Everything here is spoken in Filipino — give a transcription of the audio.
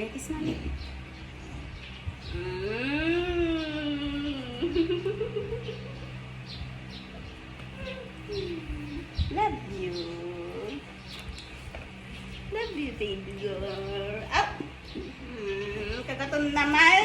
Ayan, kiss mami. Love you. Love you, baby girl. Up! Kakaton naman.